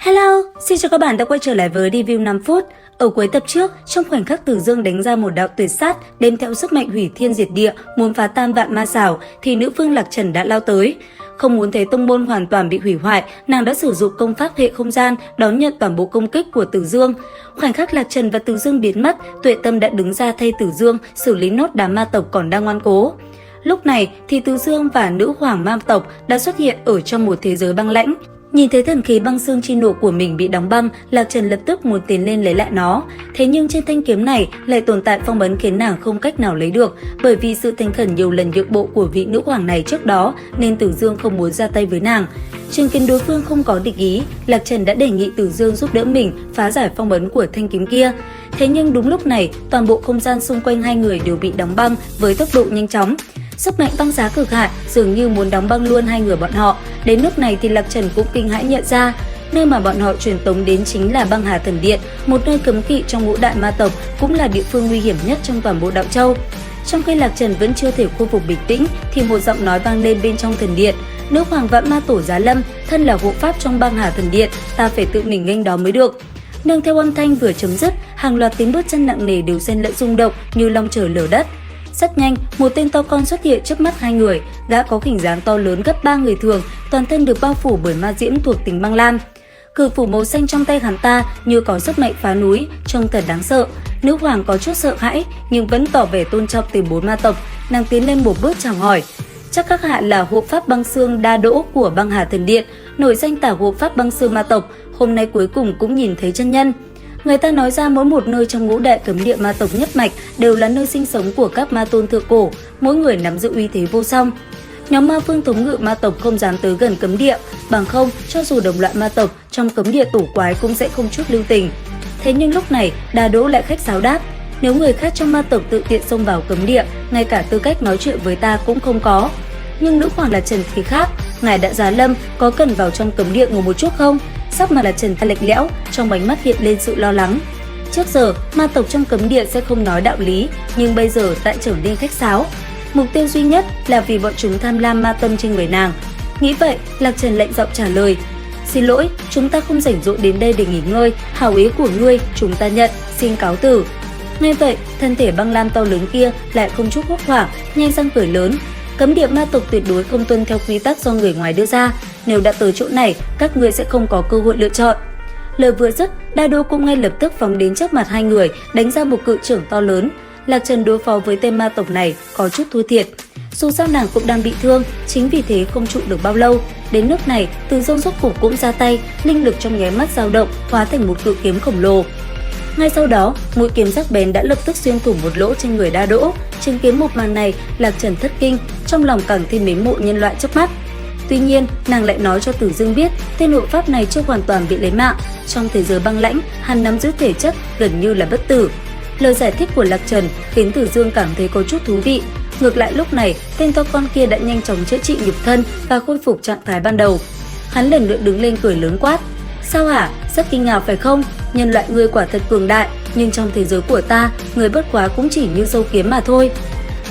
Hello, xin chào các bạn đã quay trở lại với review 5 phút. Ở cuối tập trước, trong khoảnh khắc Tử Dương đánh ra một đạo tuyệt sát đem theo sức mạnh hủy thiên diệt địa, muốn phá tan vạn ma xảo, thì nữ vương Lạc Trần đã lao tới. Không muốn thấy tông môn hoàn toàn bị hủy hoại, nàng đã sử dụng công pháp hệ không gian đón nhận toàn bộ công kích của Tử Dương. Khoảnh khắc Lạc Trần và Tử Dương biến mất, Tuệ Tâm đã đứng ra thay Tử Dương xử lý nốt đám ma tộc còn đang ngoan cố. Lúc này thì Tử Dương và nữ hoàng ma tộc đã xuất hiện ở trong một thế giới băng lãnh. Nhìn thấy thần khí băng xương chi nộ của mình bị đóng băng, Lạc Trần lập tức muốn tiến lên lấy lại nó. Thế nhưng trên thanh kiếm này lại tồn tại phong ấn khiến nàng không cách nào lấy được, bởi vì sự thành khẩn nhiều lần nhượng bộ của vị nữ hoàng này trước đó nên Tử Dương không muốn ra tay với nàng. Chứng kiến đối phương không có địch ý, Lạc Trần đã đề nghị Tử Dương giúp đỡ mình phá giải phong ấn của thanh kiếm kia. Thế nhưng đúng lúc này, toàn bộ không gian xung quanh hai người đều bị đóng băng với tốc độ nhanh chóng. Sức mạnh băng giá cực hạn dường như muốn đóng băng luôn hai người bọn họ. Đến lúc này thì Lạc Trần cũng kinh hãi nhận ra, nơi mà bọn họ truyền tống đến chính là Băng Hà Thần Điện, một nơi cấm kỵ trong ngũ đại ma tộc, cũng là địa phương nguy hiểm nhất trong toàn bộ Đạo Châu. Trong khi Lạc Trần vẫn chưa thể khôi phục bình tĩnh thì một giọng nói vang lên bên trong thần điện: "Nữ hoàng Vạn Ma Tổ giá lâm, thân là hộ pháp trong Băng Hà Thần Điện, ta phải tự mình nghênh đón mới được." Nương theo âm thanh vừa chấm dứt, hàng loạt tiếng bước chân nặng nề đều xen lẫn rung động như long trời lở đất. Rất nhanh, một tên to con xuất hiện trước mắt hai người, gã có hình dáng to lớn gấp 3 người thường, toàn thân được bao phủ bởi ma diễm thuộc tính băng lam. Cự phủ màu xanh trong tay hắn ta như có sức mạnh phá núi, trông thật đáng sợ. Nữ hoàng có chút sợ hãi nhưng vẫn tỏ vẻ tôn trọng tiền bối ma tộc, nàng tiến lên một bước chào hỏi. Chắc các hạ là hộ pháp băng xương Đa Đỗ của Băng Hà Thần Điện, nổi danh tả hộ pháp băng xương ma tộc, hôm nay cuối cùng cũng nhìn thấy chân nhân. Người ta nói ra mỗi một nơi trong ngũ đại cấm địa ma tộc nhất mạch đều là nơi sinh sống của các ma tôn thượng cổ, mỗi người nắm giữ uy thế vô song. Nhóm ma vương thống ngự ma tộc không dám tới gần cấm địa, bằng không cho dù đồng loại ma tộc trong cấm địa tổ quái cũng sẽ không chút lưu tình. Thế nhưng lúc này Đa Đỗ lại khách sáo đáp: "Nếu người khác trong ma tộc tự tiện xông vào cấm địa, ngay cả tư cách nói chuyện với ta cũng không có. Nhưng nữ hoàng Lạc Trần thì khác, ngài đã giá lâm, có cần vào trong cấm địa ngồi một chút không?" Sắc mặt Lạc Trần ta lệch lẽo, trong ánh mắt hiện lên sự lo lắng. Trước giờ, ma tộc trong cấm địa sẽ không nói đạo lý, nhưng bây giờ lại trở nên khách sáo. Mục tiêu duy nhất là vì bọn chúng tham lam ma tâm trên người nàng. Nghĩ vậy, Lạc Trần lạnh giọng trả lời: "Xin lỗi, chúng ta không rảnh rỗi đến đây để nghỉ ngơi, hảo ý của ngươi chúng ta nhận, xin cáo từ." Nghe vậy, thân thể băng lam to lớn kia lại không chút hốt hoảng, nhanh răng cười lớn: "Cấm địa ma tộc tuyệt đối không tuân theo quy tắc do người ngoài đưa ra, nếu đã tới chỗ này, các ngươi sẽ không có cơ hội lựa chọn." Lời vừa dứt, Đa Đỗ cũng ngay lập tức phóng đến trước mặt hai người, đánh ra một cự chưởng to lớn. Lạc Trần đối phó với tên ma tộc này có chút thua thiệt. Dù sao nàng cũng đang bị thương, chính vì thế không trụ được bao lâu. Đến lúc này, Từ Dương rốt cục cũng ra tay, linh lực trong nháy mắt dao động, hóa thành một cự kiếm khổng lồ. Ngay sau đó, mũi kiếm sắc bén đã lập tức xuyên thủng một lỗ trên người Đa Đỗ. Chứng kiến một màn này, Lạc Trần thất kinh, trong lòng càng thêm mến mộ nhân loại trước mắt. Tuy nhiên, nàng lại nói cho Tử Dương biết tên hộ pháp này chưa hoàn toàn bị lấy mạng. Trong thế giới băng lãnh, hắn nắm giữ thể chất gần như là bất tử. Lời giải thích của Lạc Trần khiến Tử Dương cảm thấy có chút thú vị. Ngược lại lúc này, tên to con kia đã nhanh chóng chữa trị nhục thân và khôi phục trạng thái ban đầu. Hắn lần nữa đứng lên cười lớn quát: "Sao hả? Rất kinh ngạc phải không? Nhân loại ngươi quả thật cường đại, nhưng trong thế giới của ta, người bất quá cũng chỉ như dâu kiếm mà thôi."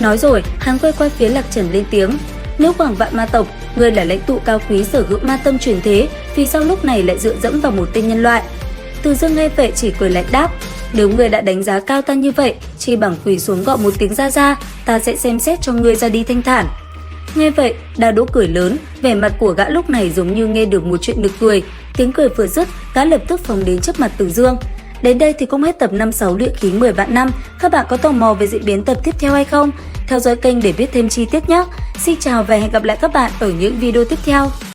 Nói rồi, hắn quay qua phía Lạc Trần lên tiếng: "Nữ hoàng Vạn Ma tộc, ngươi là lãnh tụ cao quý sở hữu ma tâm truyền thế, vì sao lúc này lại dựa dẫm vào một tên nhân loại?" Từ Dương nghe vậy chỉ cười lạnh đáp: "Nếu ngươi đã đánh giá cao ta như vậy, chỉ bằng quỳ xuống gọi một tiếng ra, ta sẽ xem xét cho ngươi ra đi thanh thản." Nghe vậy, Đa Đỗ cười lớn, vẻ mặt của gã lúc này giống như nghe được một chuyện nực cười. Tiếng cười vừa dứt, gã lập tức phóng đến trước mặt Tử Dương. Đến đây thì cũng hết tập 56 luyện khí 10 vạn năm. Các bạn có tò mò về diễn biến tập tiếp theo hay không? Theo dõi kênh để biết thêm chi tiết nhé. Xin chào và hẹn gặp lại các bạn ở những video tiếp theo.